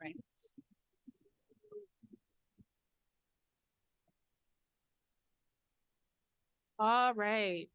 Right. All right.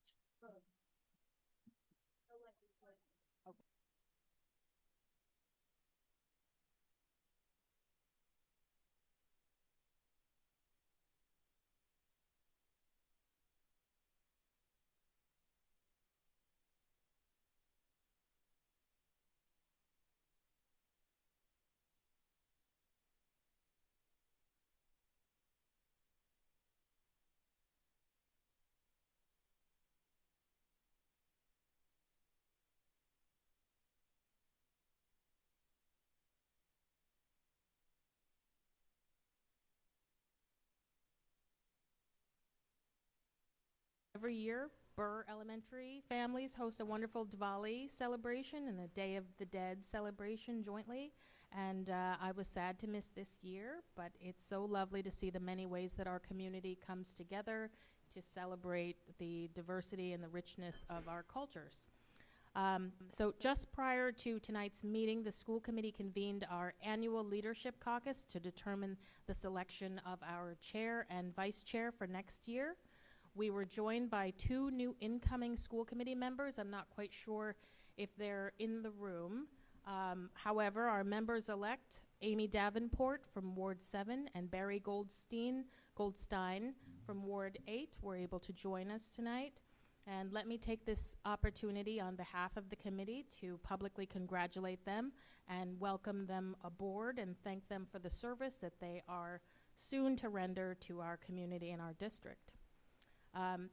Every year, Burr Elementary families host a wonderful Diwali celebration and a Day of the Dead celebration jointly. And I was sad to miss this year, but it's so lovely to see the many ways that our community comes together to celebrate the diversity and the richness of our cultures. So just prior to tonight's meeting, the school committee convened our annual leadership caucus to determine the selection of our chair and vice chair for next year. We were joined by two new incoming school committee members. I'm not quite sure if they're in the room. However, our members-elect, Amy Davenport from Ward 7 and Barry Goldstein from Ward 8, were able to join us tonight. And let me take this opportunity on behalf of the committee to publicly congratulate them and welcome them aboard and thank them for the service that they are soon to render to our community and our district.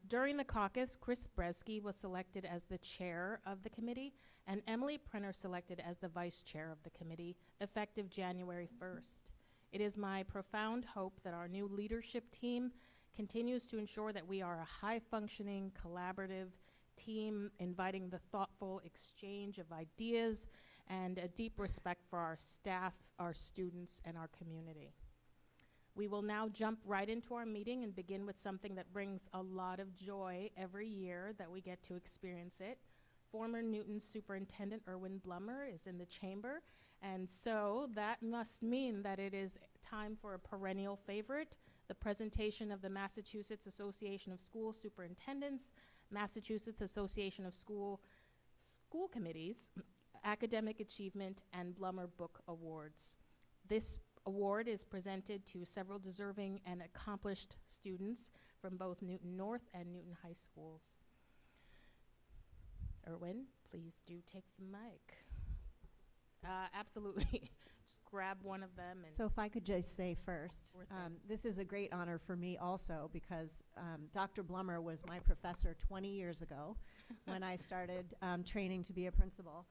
During the caucus, Chris Bresky was selected as the chair of the committee and Emily Prenner selected as the vice chair of the committee, effective January 1st. It is my profound hope that our new leadership team continues to ensure that we are a high-functioning, collaborative team, inviting the thoughtful exchange of ideas and a deep respect for our staff, our students, and our community. We will now jump right into our meeting and begin with something that brings a lot of joy every year that we get to experience it. Former Newton Superintendent Erwin Blummer is in the chamber, and so that must mean that it is time for a perennial favorite, the presentation of the Massachusetts Association of School Superintendents, Massachusetts Association of School Committees, Academic Achievement, and Blummer Book Awards. This award is presented to several deserving and accomplished students from both Newton North and Newton High Schools. Erwin, please do take the mic. Absolutely. Just grab one of them. And so if I could just say first, this is a great honor for me also because Dr. Blummer was my professor 20 years ago when I started training to be a principal.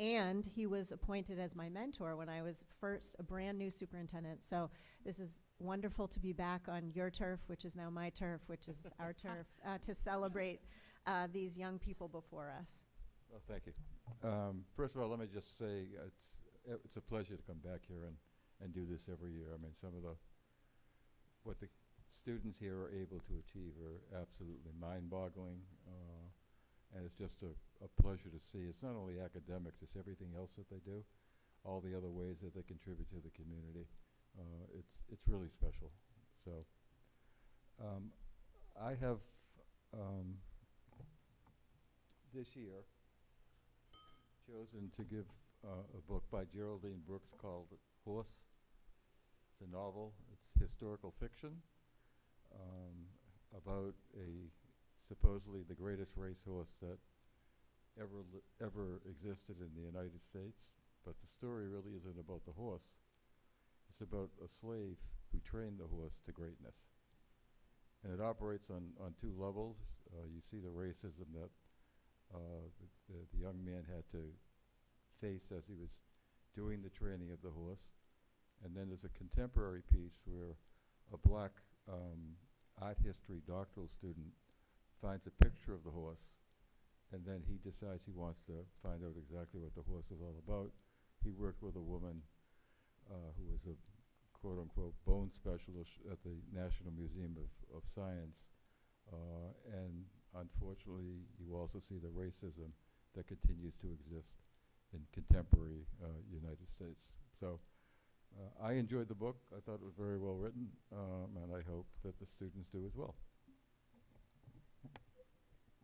And he was appointed as my mentor when I was first a brand new superintendent. So this is wonderful to be back on your turf, which is now my turf, which is our turf, to celebrate these young people before us. Well, thank you. First of all, let me just say it's a pleasure to come back here and do this every year. I mean, what the students here are able to achieve are absolutely mind-boggling. And it's just a pleasure to see. It's not only academics, it's everything else that they do, all the other ways that they contribute to the community. It's really special. So I have this year chosen to give a book by Geraldine Brooks called Horse. It's a novel. It's historical fiction about supposedly the greatest racehorse that ever existed in the United States. But the story really isn't about the horse. It's about a slave who trained the horse to greatness. And it operates on two levels. You see the racism that the young man had to face as he was doing the training of the horse. And then there's a contemporary piece where a black art history doctoral student finds a picture of the horse, and then he decides he wants to find out exactly what the horse was all about. He worked with a woman who was a quote-unquote bone specialist at the National Museum of Science, and unfortunately you also see the racism that continues to exist in contemporary United States. So I enjoyed the book. I thought it was very well written, and I hope that the students do as well.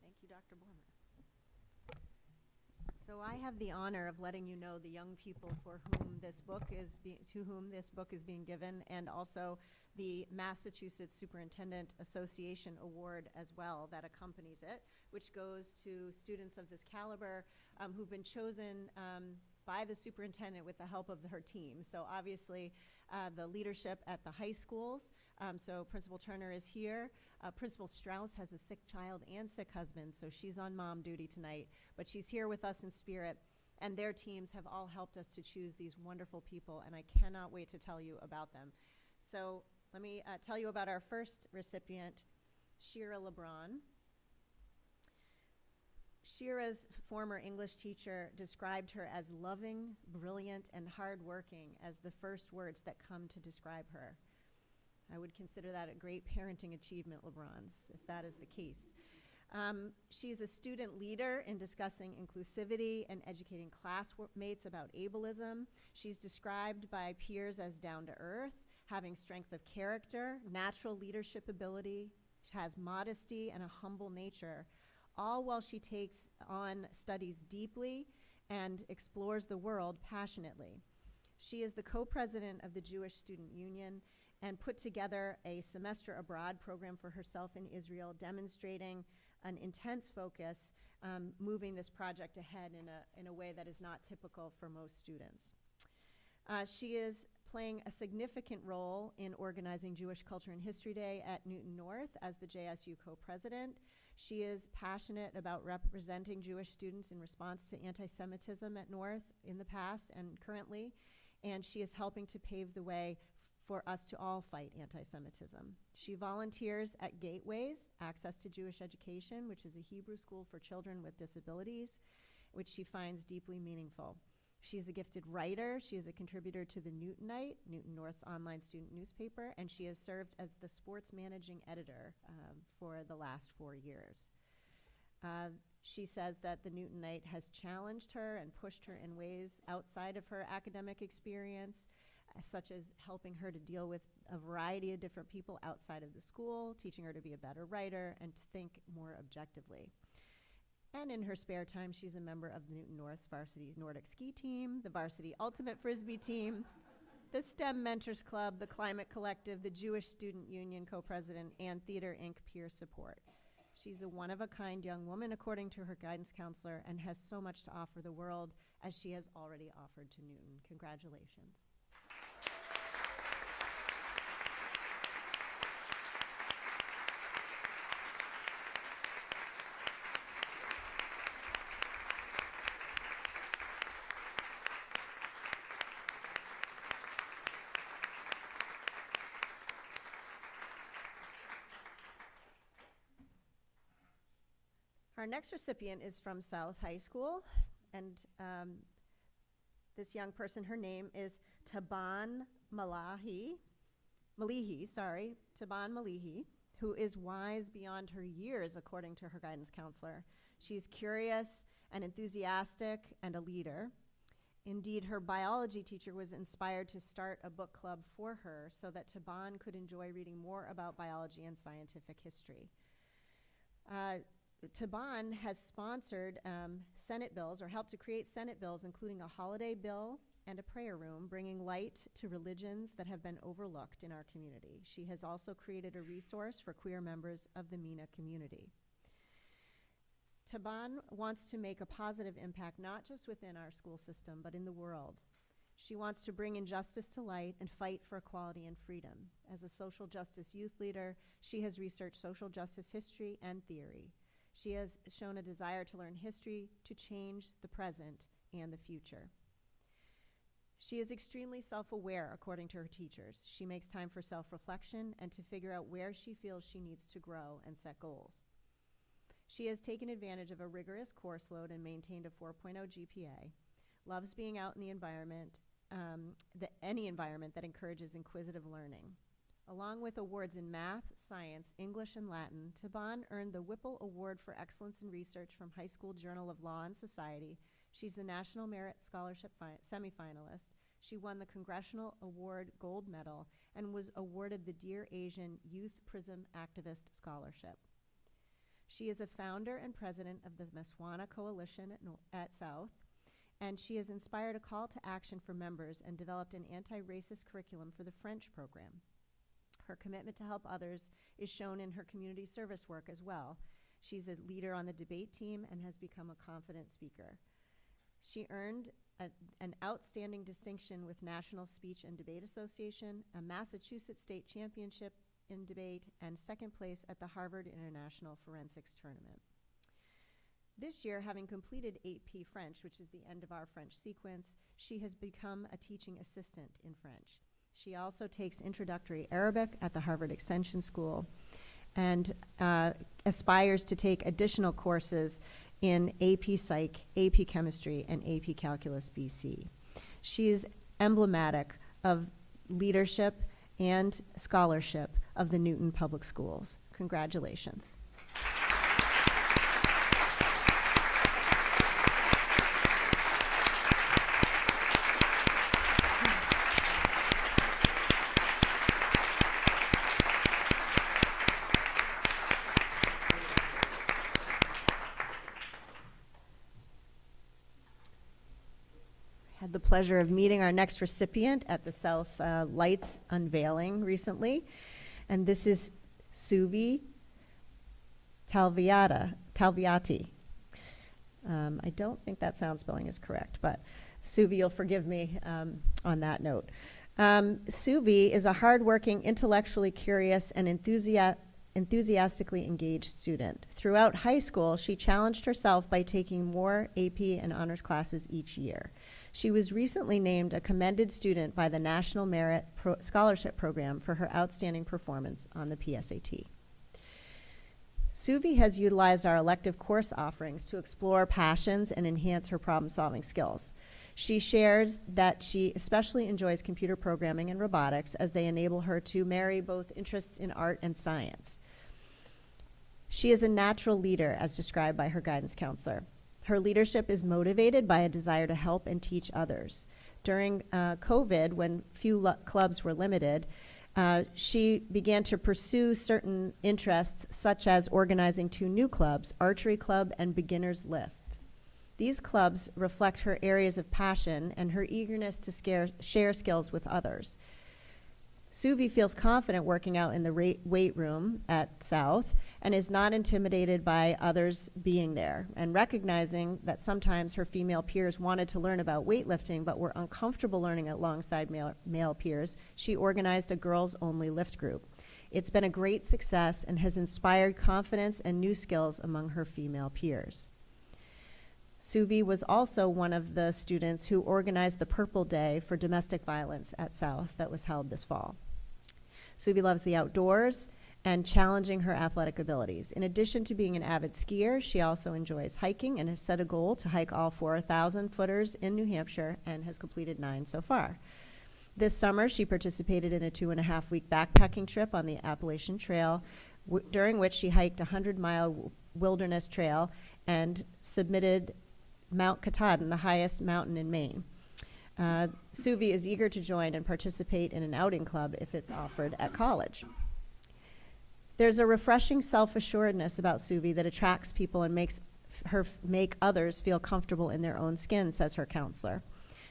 Thank you, Dr. Blummer. So I have the honor of letting you know the young people for whom this book is to whom this book is being given, and also the Massachusetts Superintendent Association Award as well that accompanies it, which goes to students of this caliber who've been chosen by the superintendent with the help of her team. So obviously the leadership at the high schools. So Principal Turner is here. Principal Strauss has a sick child and sick husband, so she's on mom duty tonight, but she's here with us in spirit, and their teams have all helped us to choose these wonderful people, and I cannot wait to tell you about them. So let me tell you about our first recipient, Shira LeBron. Shira's former English teacher described her as loving, brilliant, and hardworking as the first words that come to describe her. I would consider that a great parenting achievement, LeBron's, if that is the case. She's a student leader in discussing inclusivity and educating classmates about ableism. She's described by peers as down to earth, having strength of character, natural leadership ability, has modesty and a humble nature, all while she takes on studies deeply and explores the world passionately. She is the co-president of the Jewish Student Union and put together a semester abroad program for herself in Israel, demonstrating an intense focus, moving this project ahead in a way that is not typical for most students. She is playing a significant role in organizing Jewish Culture and History Day at Newton North as the JSU co-president. She is passionate about representing Jewish students in response to anti-Semitism at North in the past and currently, and she is helping to pave the way for us to all fight anti-Semitism. She volunteers at Gateways, Access to Jewish Education, which is a Hebrew school for children with disabilities, which she finds deeply meaningful. She's a gifted writer. She is a contributor to the Newtonite, Newton North's online student newspaper, and she has served as the sports managing editor for the last 4 years. She says that the Newtonite has challenged her and pushed her in ways outside of her academic experience, such as helping her to deal with a variety of different people outside of the school, teaching her to be a better writer and to think more objectively. And in her spare time, she's a member of Newton North's varsity Nordic ski team, the varsity ultimate frisbee team, the STEM Mentors Club, the Climate Collective, the Jewish Student Union co-president, and Theater Inc. peer support. She's a one-of-a-kind young woman, according to her guidance counselor, and has so much to offer the world, as she has already offered to Newton. Congratulations. Our next recipient is from South High School, and this young person, her name is Taban Malihi, Taban Malihi, who is wise beyond her years, according to her guidance counselor. She's curious and enthusiastic and a leader. Indeed, her biology teacher was inspired to start a book club for her so that Taban could enjoy reading more about biology and scientific history. Taban has sponsored Senate bills, or helped to create Senate bills, including a holiday bill and a prayer room, bringing light to religions that have been overlooked in our community. She has also created a resource for queer members of the MENA community. Taban wants to make a positive impact, not just within our school system, but in the world. She wants to bring injustice to light and fight for equality and freedom. As a social justice youth leader, she has researched social justice history and theory. She has shown a desire to learn history to change the present and the future. She is extremely self-aware, according to her teachers. She makes time for self-reflection and to figure out where she feels she needs to grow and set goals. She has taken advantage of a rigorous course load and maintained a 4.0 GPA, loves being out in the environment, any environment that encourages inquisitive learning. Along with awards in math, science, English, and Latin, Taban earned the Whipple Award for Excellence in Research from High School Journal of Law and Society. She's the National Merit Scholarship semifinalist. She won the Congressional Award Gold Medal and was awarded the Dear Asian Youth Prism Activist Scholarship. She is a founder and president of the Meswana Coalition at South, and she has inspired a call to action for members and developed an anti-racist curriculum for the French program. Her commitment to help others is shown in her community service work as well. She's a leader on the debate team and has become a confident speaker. She earned an outstanding distinction with National Speech and Debate Association, a Massachusetts State Championship in debate, and second place at the Harvard International Forensics Tournament. This year, having completed AP French, which is the end of our French sequence, she has become a teaching assistant in French. She also takes introductory Arabic at the Harvard Extension School and aspires to take additional courses in AP Psych, AP Chemistry, and AP Calculus BC. She is emblematic of leadership and scholarship of the Newton Public Schools. Congratulations. Had the pleasure of meeting our next recipient at the South Lights unveiling recently. And this is Suvi Talviati. I don't think that sound spelling is correct, but Suvi, you'll forgive me on that note. Suvi is a hardworking, intellectually curious, and enthusiastically engaged student. Throughout high school, she challenged herself by taking more AP and honors classes each year. She was recently named a commended student by the National Merit Scholarship Program for her outstanding performance on the PSAT. Suvi has utilized our elective course offerings to explore passions and enhance her problem-solving skills. She shares that she especially enjoys computer programming and robotics as they enable her to marry both interests in art and science. She is a natural leader, as described by her guidance counselor. Her leadership is motivated by a desire to help and teach others. During COVID, when few clubs were limited, she began to pursue certain interests, such as organizing 2 new clubs, Archery Club and Beginner's Lift. These clubs reflect her areas of passion and her eagerness to share skills with others. Suvi feels confident working out in the weight room at South and is not intimidated by others being there, and recognizing that sometimes her female peers wanted to learn about weightlifting but were uncomfortable learning alongside male peers, she organized a girls-only lift group. It's been a great success and has inspired confidence and new skills among her female peers. Suvi was also one of the students who organized the Purple Day for domestic violence at South that was held this fall. Suvi loves the outdoors and challenging her athletic abilities. In addition to being an avid skier, she also enjoys hiking and has set a goal to hike all 4,000 footers in New Hampshire and has completed 9 so far. This summer, she participated in a 2.5-week backpacking trip on the Appalachian Trail, during which she hiked a 100-mile wilderness trail and submitted Mount Katahdin, the highest mountain in Maine. Suvi is eager to join and participate in an outing club if it's offered at college. There's a refreshing self-assuredness about Suvi that attracts people and makes her make others feel comfortable in their own skin, says her counselor.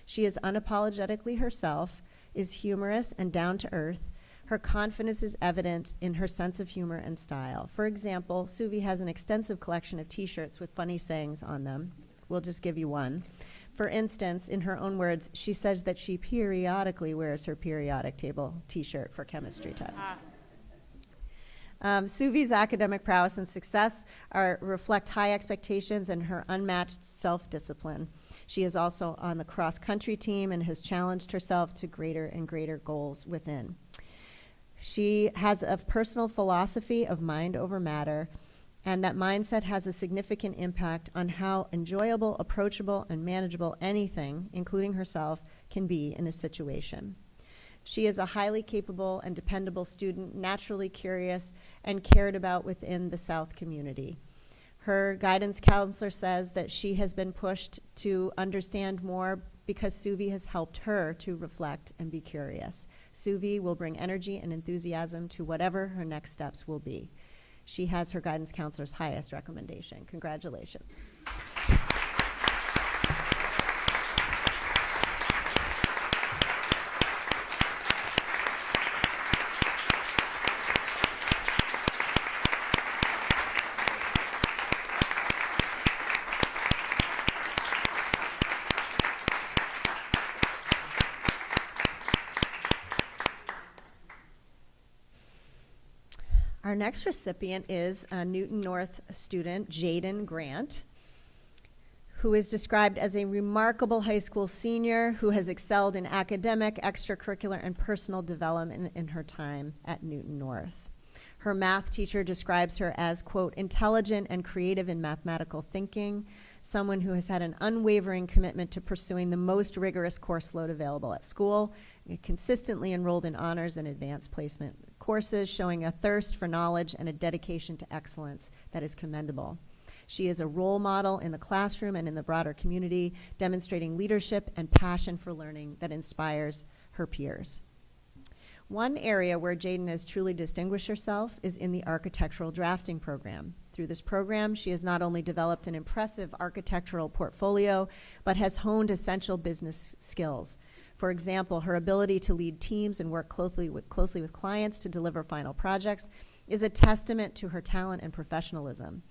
She is unapologetically herself, is humorous and down to earth. Her confidence is evident in her sense of humor and style. For example, Suvi has an extensive collection of t-shirts with funny sayings on them. We'll just give you one. For instance, in her own words, she says that she periodically wears her periodic table t-shirt for chemistry tests. Suvi's academic prowess and success reflect high expectations and her unmatched self-discipline. She is also on the cross-country team and has challenged herself to greater and greater goals within. She has a personal philosophy of mind over matter, and that mindset has a significant impact on how enjoyable, approachable, and manageable anything, including herself, can be in a situation. She is a highly capable and dependable student, naturally curious, and cared about within the South community. Her guidance counselor says that she has been pushed to understand more because Suvi has helped her to reflect and be curious. Suvi will bring energy and enthusiasm to whatever her next steps will be. She has her guidance counselor's highest recommendation. Congratulations. Our next recipient is a Newton North student, Jaden Grant, who is described as a remarkable high school senior who has excelled in academic, extracurricular, and personal development in her time at Newton North. Her math teacher describes her as, quote, intelligent and creative in mathematical thinking, someone who has had an unwavering commitment to pursuing the most rigorous course load available at school, consistently enrolled in honors and advanced placement courses, showing a thirst for knowledge and a dedication to excellence that is commendable. She is a role model in the classroom and in the broader community, demonstrating leadership and passion for learning that inspires her peers. One area where Jaden has truly distinguished herself is in the architectural drafting program. Through this program, she has not only developed an impressive architectural portfolio, but has honed essential business skills. For example, her ability to lead teams and work closely with clients to deliver final projects is a testament to her talent and professionalism.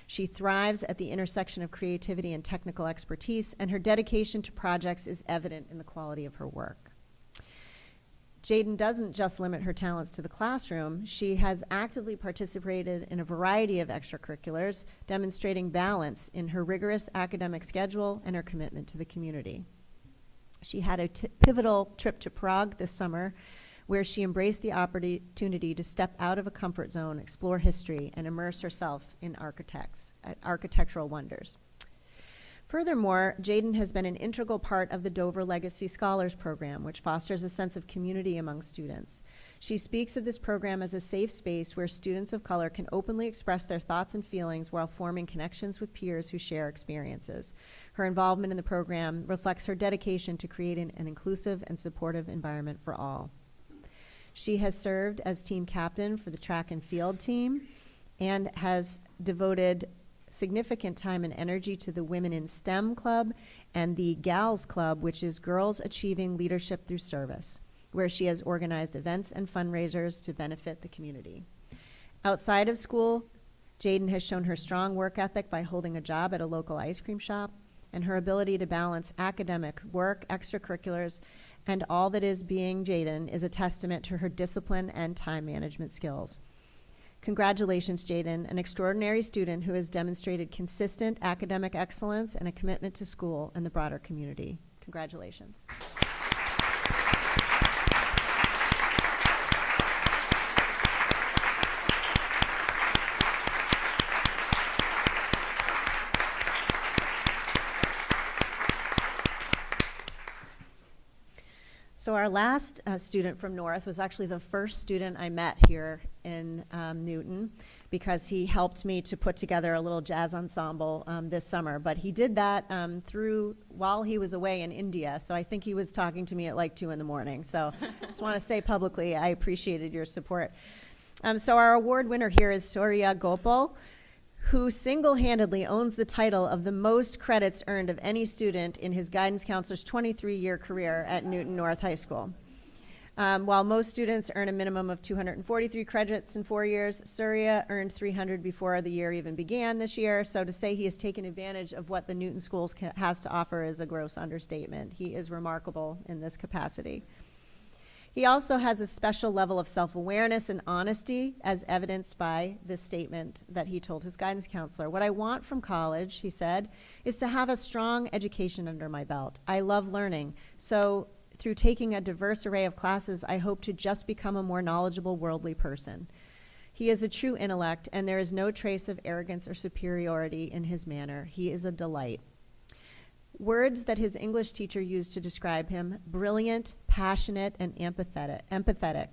She thrives at the intersection of creativity and technical expertise, and her dedication to projects is evident in the quality of her work. Jaden doesn't just limit her talents to the classroom. She has actively participated in a variety of extracurriculars, demonstrating balance in her rigorous academic schedule and her commitment to the community. She had a pivotal trip to Prague this summer, where she embraced the opportunity to step out of a comfort zone, explore history, and immerse herself in architectural wonders. Furthermore, Jaden has been an integral part of the Dover Legacy Scholars Program, which fosters a sense of community among students. She speaks of this program as a safe space where students of color can openly express their thoughts and feelings while forming connections with peers who share experiences. Her involvement in the program reflects her dedication to creating an inclusive and supportive environment for all. She has served as team captain for the track and field team and has devoted significant time and energy to the Women in STEM Club and the GALS Club, which is Girls Achieving Leadership Through Service, where she has organized events and fundraisers to benefit the community. Outside of school, Jaden has shown her strong work ethic by holding a job at a local ice cream shop, and her ability to balance academic work, extracurriculars, and all that is being Jaden is a testament to her discipline and time management skills. Congratulations, Jaden, an extraordinary student who has demonstrated consistent academic excellence and a commitment to school and the broader community. Congratulations. So our last student from North was actually the first student I met here in Newton, because he helped me to put together a little jazz ensemble this summer. But he did that while he was away in India, so I think he was talking to me at like 2 in the morning. So I just want to say publicly I appreciated your support. So our award winner here is Surya Gopal, who single-handedly owns the title of the most credits earned of any student in his guidance counselor's 23-year career at Newton North High School. While most students earn a minimum of 243 credits in 4 years, Surya earned 300 before the year even began this year, so to say he has taken advantage of what the Newton Schools has to offer is a gross understatement. He is remarkable in this capacity. He also has a special level of self-awareness and honesty, as evidenced by this statement that he told his guidance counselor. What I want from college, he said, is to have a strong education under my belt. I love learning, so through taking a diverse array of classes, I hope to just become a more knowledgeable, worldly person. He is a true intellect, and there is no trace of arrogance or superiority in his manner. He is a delight. Words that his English teacher used to describe him: brilliant, passionate, and empathetic.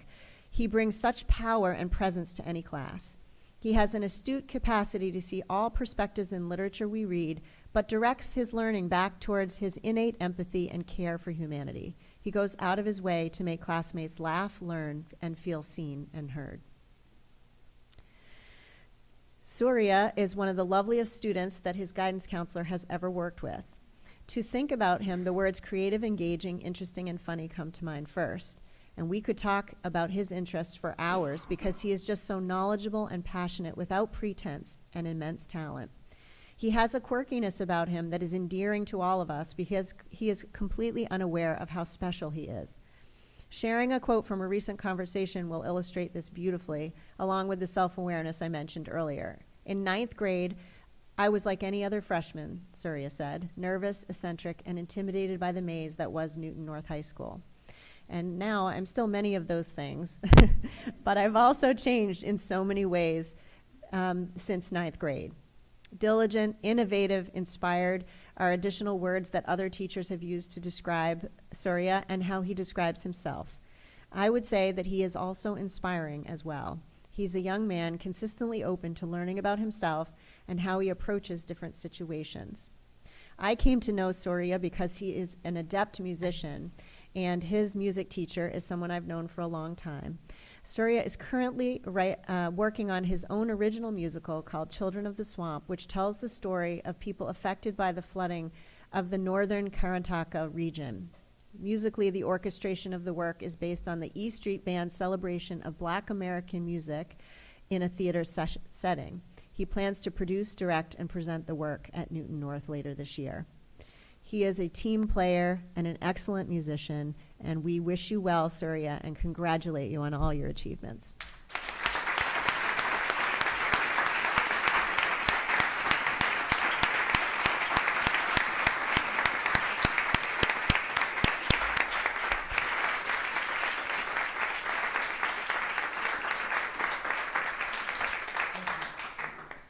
He brings such power and presence to any class. He has an astute capacity to see all perspectives in literature we read, but directs his learning back towards his innate empathy and care for humanity. He goes out of his way to make classmates laugh, learn, and feel seen and heard. Surya is one of the loveliest students that his guidance counselor has ever worked with. To think about him, the words creative, engaging, interesting, and funny come to mind first. And we could talk about his interests for hours because he is just so knowledgeable and passionate without pretense and immense talent. He has a quirkiness about him that is endearing to all of us because he is completely unaware of how special he is. Sharing a quote from a recent conversation will illustrate this beautifully, along with the self-awareness I mentioned earlier. In 9th grade, I was like any other freshman, Surya said, nervous, eccentric, and intimidated by the maze that was Newton North High School. And now I'm still many of those things, but I've also changed in so many ways since 9th grade. Diligent, innovative, inspired are additional words that other teachers have used to describe Surya and how he describes himself. I would say that he is also inspiring as well. He's a young man consistently open to learning about himself and how he approaches different situations. I came to know Surya because he is an adept musician, and his music teacher is someone I've known for a long time. Surya is currently working on his own original musical called Children of the Swamp, which tells the story of people affected by the flooding of the northern Karnataka region. Musically, the orchestration of the work is based on the E Street Band's celebration of Black American music in a theater setting. He plans to produce, direct, and present the work at Newton North later this year. He is a team player and an excellent musician, and we wish you well, Surya, and congratulate you on all your achievements.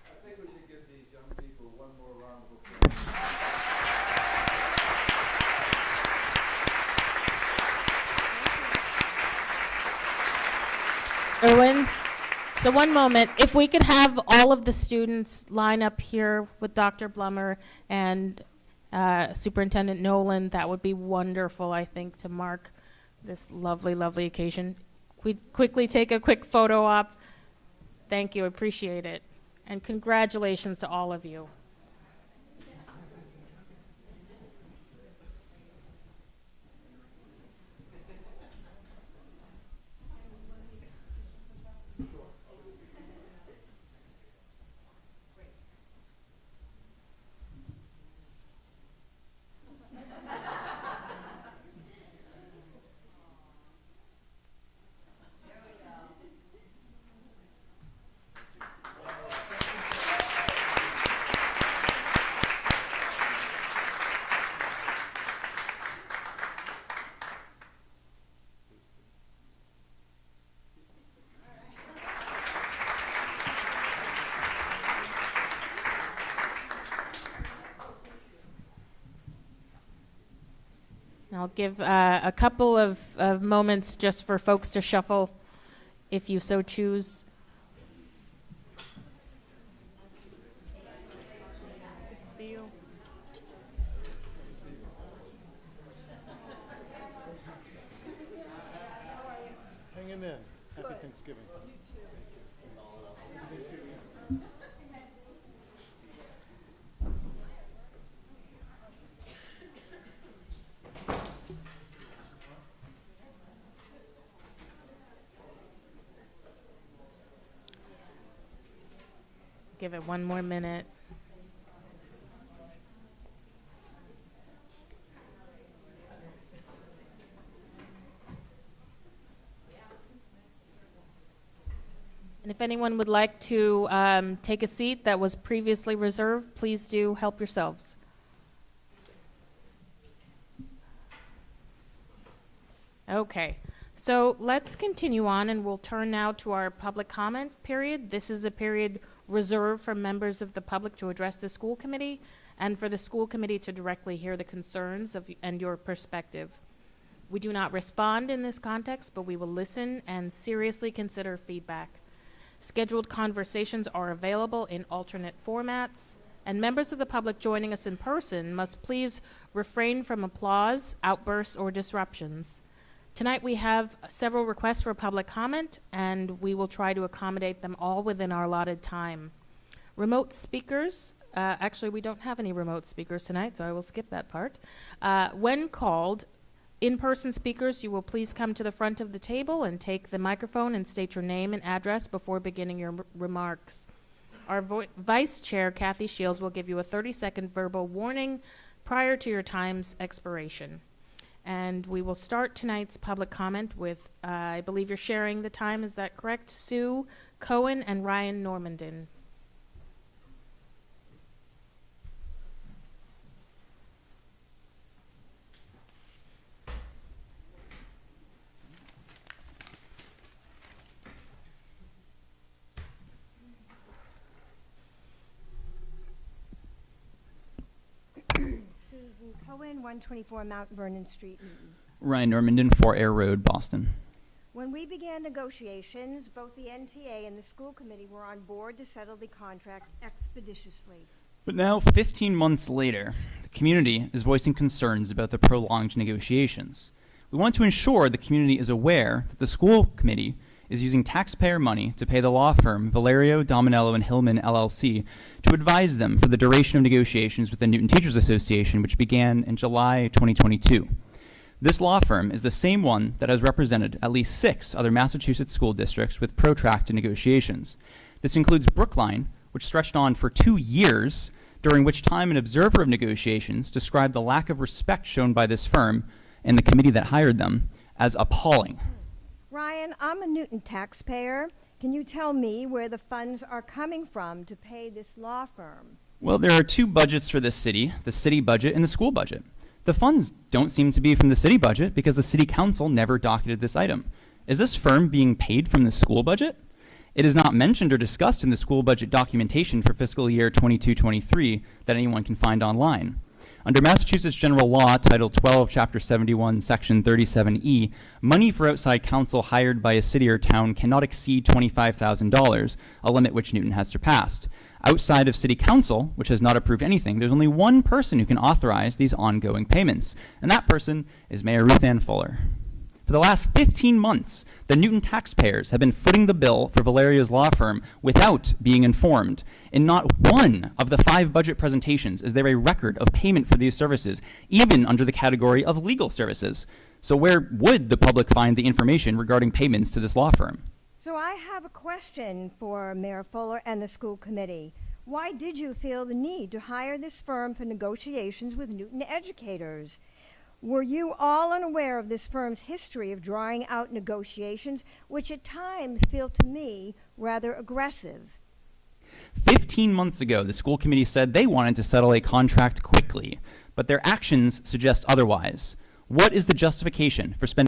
I think we should give these young people one more round of applause. Erwin, so one moment, if we could have all of the students line up here with Dr. Blummer and Superintendent Nolan, that would be wonderful, I think, to mark this lovely, lovely occasion. We'd quickly take a quick photo op. Thank you, appreciate it. And congratulations to all of you. I'll give a couple of moments just for folks to shuffle, if you so choose. See you. Hang in there. Happy Thanksgiving. Give it one more minute. And if anyone would like to take a seat that was previously reserved, please do help yourselves. Okay, so let's continue on, and we'll turn now to our public comment period. This is a period reserved for members of the public to address the school committee and for the school committee to directly hear the concerns and your perspective. We do not respond in this context, but we will listen and seriously consider feedback. Scheduled conversations are available in alternate formats, and members of the public joining us in person must please refrain from applause, outbursts, or disruptions. Tonight we have several requests for public comment, and we will try to accommodate them all within our allotted time. Remote speakers, actually we don't have any remote speakers tonight, so I will skip that part. When called, in-person speakers, you will please come to the front of the table and take the microphone and state your name and address before beginning your remarks. Our Vice Chair, Kathy Shields, will give you a 30-second verbal warning prior to your time's expiration. And we will start tonight's public comment with, I believe you're sharing the time, is that correct? Sue Cohen and Ryan Normandin. Susan Cohen, 124 Mount Vernon Street, Newton. Ryan Normandin, 4 Air Road, Boston. When we began negotiations, both the NTA and the school committee were on board to settle the contract expeditiously. But now, 15 months later, the community is voicing concerns about the prolonged negotiations. We want to ensure the community is aware that the school committee is using taxpayer money to pay the law firm Valerio, Dominello, and Hillman, LLC, to advise them for the duration of negotiations with the Newton Teachers Association, which began in July 2022. This law firm is the same one that has represented at least 6 other Massachusetts school districts with protracted negotiations. This includes Brookline, which stretched on for 2 years, during which time an observer of negotiations described the lack of respect shown by this firm and the committee that hired them as appalling. Ryan, I'm a Newton taxpayer. Can you tell me where the funds are coming from to pay this law firm? Well, there are 2 budgets for this city, the city budget and the school budget. The funds don't seem to be from the city budget because the city council never docketed this item. Is this firm being paid from the school budget? It is not mentioned or discussed in the school budget documentation for fiscal year 22-23 that anyone can find online. Under Massachusetts General Law, Title 12, Chapter 71, Section 37E, money for outside counsel hired by a city or town cannot exceed $25,000, a limit which Newton has surpassed. Outside of city council, which has not approved anything, there's only one person who can authorize these ongoing payments, and that person is Mayor Ruth Ann Fuller. For the last 15 months, the Newton taxpayers have been footing the bill for Valerio's law firm without being informed. In not one of the 5 budget presentations is there a record of payment for these services, even under the category of legal services. So where would the public find the information regarding payments to this law firm? So I have a question for Mayor Fuller and the school committee. Why did you feel the need to hire this firm for negotiations with Newton educators? Were you all unaware of this firm's history of drawing out negotiations, which at times feel to me rather aggressive? 15 months ago, the school committee said they wanted to settle a contract quickly, but their actions suggest otherwise. What is the justification for spending